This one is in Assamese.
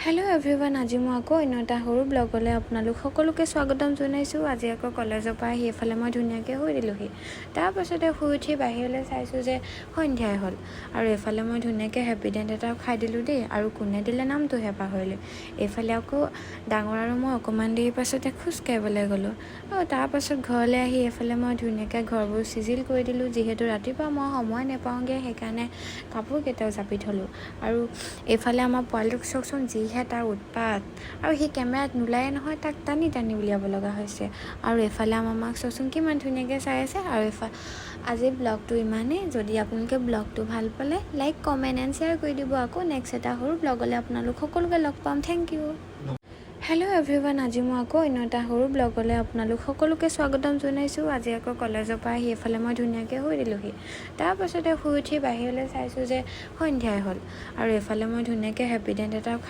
হেল্ল' এভৰিৱান, আজি মই আকৌ অন্য এটা সৰু ব্লগলৈ আপোনালোক সকলোকে স্বাগতম জনাইছোঁ। আজি আকৌ কলেজৰ পৰা আহি এইফালে মই ধুনীয়াকৈ শুই দিলোঁহি। তাৰপাছতে শুই উঠি বাহিৰলৈ চাইছোঁ যে সন্ধিয়াই হ'ল, আৰু এইফালে মই ধুনীয়াকৈ হেপিডেণ্ট এটাও খাই দিলোঁ দেই, আৰু কোনে দিলে নামটোহে পাহৰিলোঁ। এইফালে আকৌ ডাঙৰ আৰু মই অকণমান দেৰি পাছতে খোজকাঢ়িবলৈ গ'লোঁ, আৰু তাৰপাছত ঘৰলৈ আহি এইফালে মই ধুনীয়াকৈ ঘৰবোৰ চিজিল কৰি দিলোঁ। যিহেতু ৰাতিপুৱা মই সময় নাপাওঁগৈ, সেইকাৰণে কাপোৰকেইটাও জাপি থলোঁ। আৰু এইফালে আমাৰ পোৱালিটোক চাওকচোন, যিহে তাৰ উৎপাত, আৰু সি কেমেৰাত নোলায়ে নহয়, তাক টানি টানি উলিয়াব লগা হৈছে। আৰু এইফালে আমাৰ মাক চাওকচোন কিমান ধুনীয়াকৈ চাই আছে। আৰু আজি ব্লগটো ইমানেই। যদি আপোনালোকে ব্লগটো ভাল পালে লাইক, কমেণ্ট এণ্ড শ্বেয়াৰ কৰি দিব। আকৌ নেক্সট এটা সৰু ব্লগলৈ আপোনালোক সকলোকে লগ পাম। Thank U. হেল্ল' এভৰিৱান, আজি মই আকৌ অন্য এটা সৰু ব্লগলৈ আপোনালোক সকলোকে স্বাগতম জনাইছোঁ। আজি আকৌ কলেজৰ পৰা আহি এইফালে মই ধুনীয়াকৈ শুই দিলোঁহি। তাৰপাছতে শুই উঠি বাহিৰলৈ চাইছোঁ যে সন্ধিয়াই হ'ল, আৰু এইফালে মই ধুনীয়াকৈ হেপিডেণ্ট এটাও খাই